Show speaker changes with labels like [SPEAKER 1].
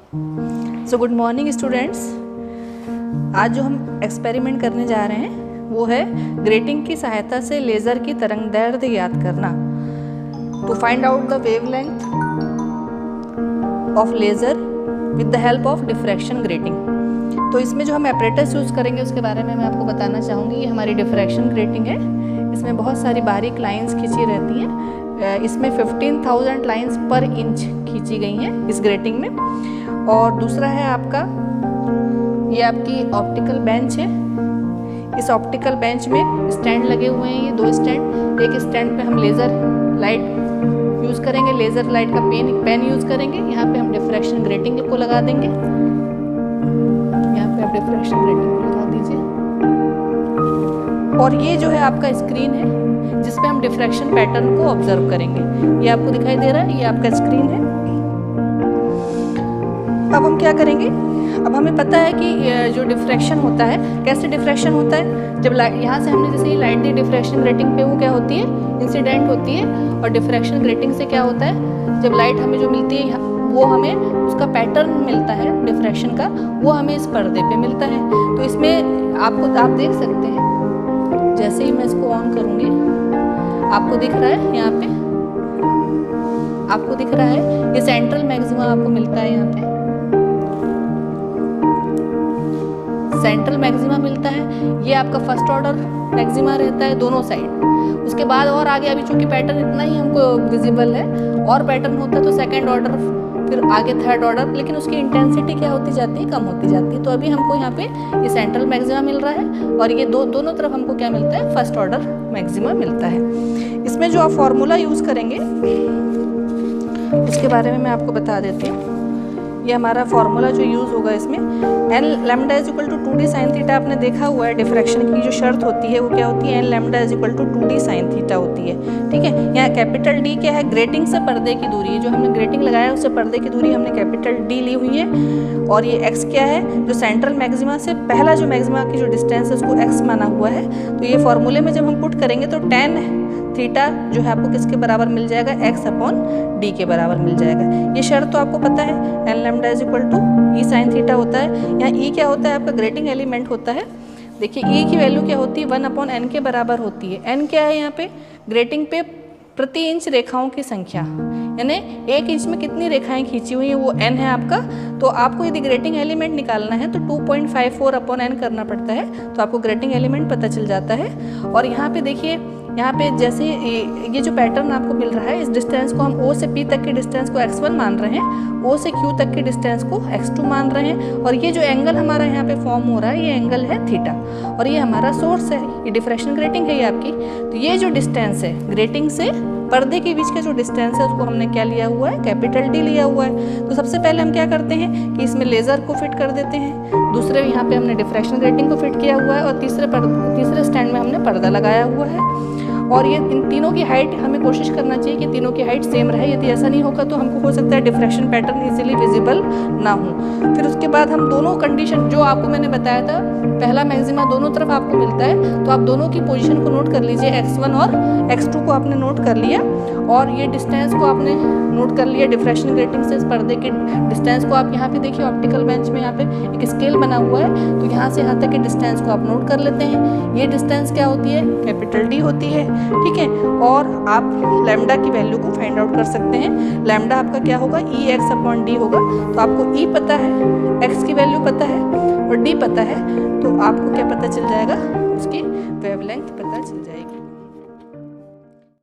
[SPEAKER 1] So good morning students. आज जो हम एक्सपेरिमेंट करने जा रहे हैं वो है ग्रेटिंग की सहायता से लेज़र की तरंगदैर्ध्य ज्ञात करना। To find out the wavelength of laser with the help of diffraction grating. तो इसमें जो हम एपरेटस यूज़ करेंगे उसके बारे में मैं आपको बताना चाहूँगी। ये हमारी डिफ्रैक्शन ग्रेटिंग है। इसमें बहुत सारी बारीक लाइंस खींची रहती हैं। इसमें 15,000 लाइंस पर इंच खींची गई हैं इस ग्रेटिंग में। और दूसरा है आपका ये आपकी ऑप्टिकल बेंच है। इस ऑप्टिकल बेंच में स्टैंड लगे हुए हैं, ये दो स्टैंड। एक स्टैंड पे हम लेज़र लाइट यूज़ करेंगे, लेज़र लाइट का पेन यूज़ करेंगे। यहाँ पे हम डिफ्रैक्शन ग्रेटिंग को लगा देंगे। यहाँ पे आप डिफ्रैक्शन ग्रेटिंग को लगा दीजिए। और ये जो है आपका स्क्रीन है जिसपे हम डिफ्रैक्शन पैटर्न को ऑब्जर्व करेंगे। ये आपको दिखाई दे रहा है, ये आपका स्क्रीन है। अब हम क्या करेंगे, अब हमें पता है कि जो डिफ्रैक्शन होता है, कैसे डिफ्रैक्शन होता है, जब यहाँ से हमने जैसे ही लाइट दी डिफ्रैक्शन ग्रेटिंग पे, वो क्या होती है, इंसिडेंट होती है। और डिफ्रैक्शन ग्रेटिंग से क्या होता है, जब लाइट हमें जो मिलती है वो हमें उसका पैटर्न मिलता है डिफ्रैक्शन का, वो हमें इस पर्दे पे मिलता है। तो इसमें आप देख सकते हैं, जैसे ही मैं इसको ऑन करूँगी आपको दिख रहा है, यहाँ पे आपको दिख रहा है ये सेंट्रल मैक्सिमा आपको मिलता है। यहाँ पे सेंट्रल मैक्सिमा मिलता है। ये आपका फर्स्ट ऑर्डर मैक्सिमा रहता है दोनों साइड। उसके बाद और आगे अभी चूंकि पैटर्न इतना ही हमको विजिबल है, और पैटर्न होता है तो सेकंड ऑर्डर, फिर आगे थर्ड ऑर्डर, लेकिन उसकी इंटेंसिटी क्या होती जाती है, कम होती जाती है। तो अभी हमको यहाँ पे ये सेंट्रल मैक्सिमा मिल रहा है और ये दोनों तरफ हमको क्या मिलता है, फर्स्ट ऑर्डर मैक्सिमा मिलता है। इसमें जो आप फॉर्मूला यूज़ करेंगे उसके बारे में मैं आपको बता देती हूँ। ये हमारा फॉर्मूला जो यूज़ होगा इसमें n lambda is equal to 2d sine theta. आपने देखा हुआ है डिफ्रैक्शन की जो शर्त होती है वो क्या होती है, n lambda is equal to 2d sine theta होती है। ठीक है, यहाँ कैपिटल D क्या है, ग्रेटिंग से पर्दे की दूरी है। जो हमने ग्रेटिंग लगाया उससे पर्दे की दूरी हमने कैपिटल D ली हुई है। और ये x क्या है, जो सेंट्रल मैक्सिमा से पहला जो मैक्सिमा की जो डिस्टेंस है उसको x माना हुआ है। तो ये फॉर्मूले में जब हम पुट करेंगे तो tan थीटा जो है आपको किसके बराबर मिल जाएगा, x अपॉन d के बराबर मिल जाएगा। ये शर्त तो आपको पता है, n lambda is equal to e sine theta होता है। यहाँ e क्या होता है, आपका ग्रेटिंग एलिमेंट होता है। देखिए e की वैल्यू क्या होती है, 1 अपॉन n के बराबर होती है। n क्या है, यहाँ पे ग्रेटिंग पे प्रति इंच रेखाओं की संख्या, यानी एक इंच में कितनी रेखाएं खींची हुई हैं वो n है आपका। तो आपको यदि ग्रेटिंग एलिमेंट निकालना है तो 2.54 अपॉन n करना पड़ता है, तो आपको ग्रेटिंग एलिमेंट पता चल जाता है। और यहाँ पे देखिए, यहाँ पे जैसे ये जो पैटर्न आपको मिल रहा है, इस डिस्टेंस को हम O से P तक के डिस्टेंस को x1 मान रहे हैं, O से Q तक के डिस्टेंस को x2 मान रहे हैं। और ये जो एंगल हमारा यहाँ पे फॉर्म हो रहा है ये एंगल है थीटा, और ये हमारा सोर्स है, ये डिफ्रैक्शन ग्रेटिंग है ये आपकी। तो ये जो डिस्टेंस है ग्रेटिंग से पर्दे के बीच का जो डिस्टेंस है उसको हमने क्या लिया हुआ है, कैपिटल D लिया हुआ है। तो सबसे पहले हम क्या करते हैं कि इसमें लेज़र को फिट कर देते हैं। दूसरे यहाँ पे हमने डिफ्रैक्शन ग्रेटिंग को फिट किया हुआ है, और तीसरे स्टैंड में हमने पर्दा लगाया हुआ है। और ये इन तीनों की हाइट हमें कोशिश करना चाहिए कि तीनों की हाइट सेम रहे। यदि ऐसा नहीं होगा तो हमको हो सकता है डिफ्रैक्शन पैटर्न इजीली विजिबल ना हो। फिर उसके बाद हम दोनों कंडीशन जो आपको मैंने बताया था, पहला मैक्सिमा दोनों तरफ आपको मिलता है, तो आप दोनों की पोजीशन को नोट कर लीजिए, x1 और x2 को आपने नोट कर लिया, और ये डिस्टेंस को आपने नोट कर लिया डिफ्रैक्शन ग्रेटिंग से इस पर्दे के डिस्टेंस को। आप यहाँ पे देखिए ऑप्टिकल बेंच में यहाँ पे एक स्केल बना हुआ है, तो यहाँ से यहाँ तक के डिस्टेंस को आप नोट कर लेते हैं। ये डिस्टेंस क्या होती है, कैपिटल D होती है। ठीक है, और आप लैम्डा की वैल्यू को फाइंड आउट कर सकते हैं। लैम्डा आपका क्या होगा, EX अपॉन D होगा। तो आपको E पता है, x की वैल्यू पता है और D पता है, तो आपको क्या पता चल जाएगा, उसकी वेवलेंथ पता चल जाएगी।